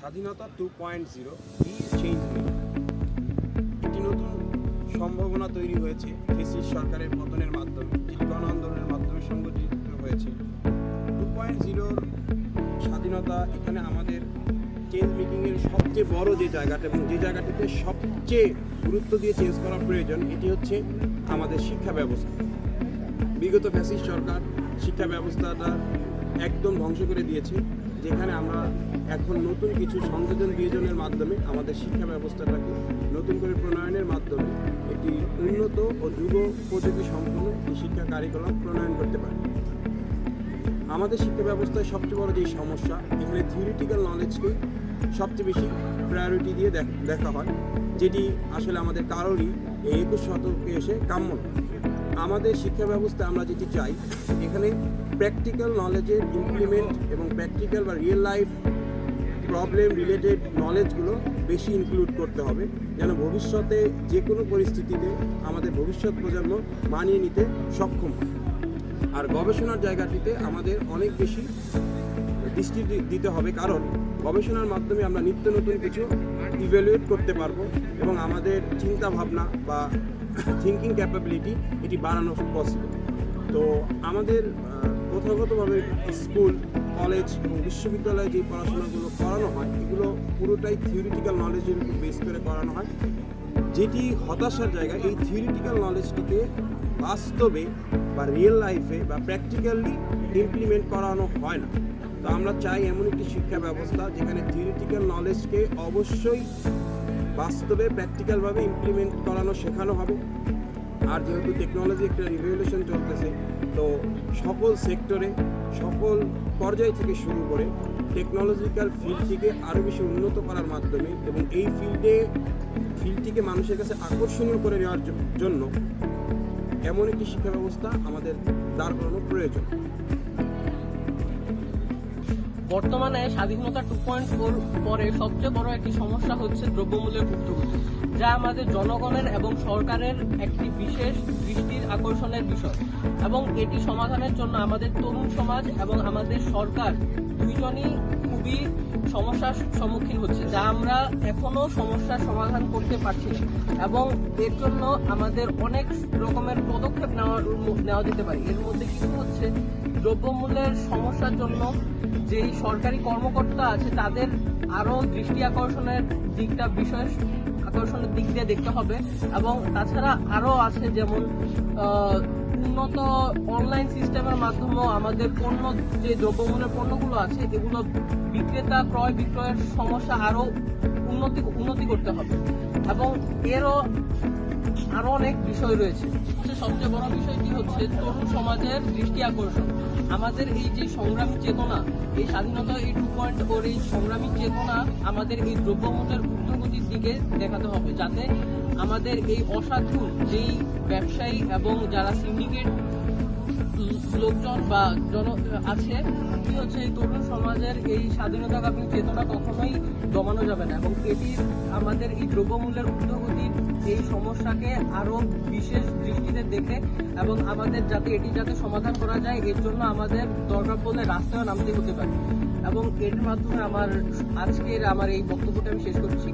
স্বাধীনতা 2.0 চেঞ্জ নেই। একটি নতুন সম্ভাবনা তৈরি হয়েছে ফ্যাসিস্ট সরকারের পতনের মাধ্যমে, যেটি গণ আন্দোলনের মাধ্যমে সংগঠিত হয়েছে। 2.0 স্বাধীনতা এখানে আমাদের চেঞ্জ মেকিংয়ের সবচেয়ে বড় যে জায়গাটা এবং যে জায়গাটিতে সবচেয়ে গুরুত্ব দিয়ে চেঞ্জ করা প্রয়োজন, এটি হচ্ছে আমাদের শিক্ষা ব্যবস্থা। বিগত ফ্যাসিস্ট সরকার শিক্ষা ব্যবস্থাটা একদম ধ্বংস করে দিয়েছে, যেখানে আমরা এখন নতুন কিছু সংযোজন বিয়োজনের মাধ্যমে আমাদের শিক্ষা ব্যবস্থাটাকে নতুন করে প্রণয়নের মাধ্যমে একটি উন্নত ও যুগোপযোগী সম্পূর্ণ এই শিক্ষা কারিকুলাম প্রণয়ন করতে পারি। আমাদের শিক্ষা ব্যবস্থায় সবচেয়ে বড় যেই সমস্যা, এখানে থিওরিটিক্যাল নলেজকেই সবচেয়ে বেশি প্রায়োরিটি দিয়ে দেখা হয়, যেটি আসলে আমাদের কারোরই এই 21 শতকে এসে কাম্য নয়। আমাদের শিক্ষা ব্যবস্থায় আমরা যেটি চাই, এখানে প্র্যাকটিক্যাল নলেজের ইমপ্লিমেন্ট এবং প্র্যাকটিক্যাল বা রিয়েল লাইফ প্রবলেম রিলেটেড নলেজগুলো বেশি ইনক্লুড করতে হবে, যেন ভবিষ্যতে যে কোনো পরিস্থিতিতে আমাদের ভবিষ্যৎ প্রজন্ম মানিয়ে নিতে সক্ষম হয়। আর গবেষণার জায়গাটিতে আমাদের অনেক বেশি দৃষ্টি দিতে হবে, কারণ গবেষণার মাধ্যমে আমরা নিত্য নতুন কিছু ইভ্যালুয়েট করতে পারবো এবং আমাদের চিন্তা ভাবনা বা থিঙ্কিং ক্যাপাবিলিটি এটি বাড়ানো পসিবল। তো আমাদের প্রথাগতভাবে স্কুল, কলেজ এবং বিশ্ববিদ্যালয়ে যে পড়াশোনাগুলো করানো হয়, এগুলো পুরোটাই থিওরিটিক্যাল নলেজের উপর বেস করে করানো হয়, যেটি হতাশার জায়গা। এই থিওরিটিক্যাল নলেজটিকে বাস্তবে বা রিয়েল লাইফে বা প্র্যাকটিক্যালি ইমপ্লিমেন্ট করানো হয় না। তো আমরা চাই এমন একটি শিক্ষা ব্যবস্থা যেখানে থিওরিটিক্যাল নলেজকে অবশ্যই বাস্তবে প্র্যাকটিক্যালভাবে ইমপ্লিমেন্ট করানো শেখানো হবে। আর যেহেতু টেকনোলজি একটা রিভলিউশন চলতেছে, তো সকল সেক্টরে সকল পর্যায় থেকে শুরু করে টেকনোলজিক্যাল ফিল্ডটিকে আরও বেশি উন্নত করার মাধ্যমে এবং এই ফিল্ডটিকে মানুষের কাছে আকর্ষণীয় করে নেওয়ার জন্য এমন একটি শিক্ষা ব্যবস্থা আমাদের দাঁড় করানো প্রয়োজন। বর্তমানে স্বাধীনতা 2.0 পরে সবচেয়ে বড় একটি সমস্যা হচ্ছে দ্রব্যমূল্যের ঊর্ধ্বগতি, যা আমাদের জনগণের এবং সরকারের একটি বিশেষ দৃষ্টির আকর্ষণের বিষয়। এবং এটি সমাধানের জন্য আমাদের তরুণ সমাজ এবং আমাদের সরকার দুইজনই খুবই সমস্যার সম্মুখীন হচ্ছে, যা আমরা এখনো সমস্যার সমাধান করতে পারছি না। এবং এর জন্য আমাদের অনেক রকমের পদক্ষেপ নেওয়া যেতে পারে। এর মধ্যে কিছু হচ্ছে দ্রব্যমূল্যের সমস্যার জন্য যেই সরকারি কর্মকর্তা আছে তাদের আরও দৃষ্টি আকর্ষণের দিক দিয়ে দেখতে হবে। এবং তাছাড়া আরও আছে, যেমন উন্নত অনলাইন সিস্টেমের মাধ্যমেও আমাদের যে দ্রব্যমূল্যের পণ্যগুলো আছে এগুলো বিক্রেতা ক্রয় বিক্রয়ের সমস্যা আরও উন্নতি করতে হবে। এবং এরও আরও অনেক বিষয় রয়েছে। সবচেয়ে বড় বিষয়টি হচ্ছে তরুণ সমাজের দৃষ্টি আকর্ষণ। আমাদের এই যে সংগ্রামী চেতনা, এই স্বাধীনতা 2.0 এই সংগ্রামী চেতনা আমাদের এই দ্রব্যমূল্যের ঊর্ধ্বগতির দিকে দেখাতে হবে, যাতে আমাদের এই অসাধু যেই ব্যবসায়ী এবং যারা সিন্ডিকেট লোকজন বা আছে, কি হচ্ছে এই তরুণ সমাজের এই স্বাধীনতাকামী চেতনা কখনোই দমানো যাবে না। এবং এটি আমাদের এই দ্রব্যমূল্যের ঊর্ধ্বগতির এই সমস্যাকে আরও বিশেষ দৃষ্টিতে দেখে এবং আমাদের যাতে সমাধান করা যায়, এর জন্য আমাদের দরকার পড়লে রাস্তায় নামতে হতে পারে। এবং এর মাধ্যমে আমার এই বক্তব্যটা আমি শেষ করছি।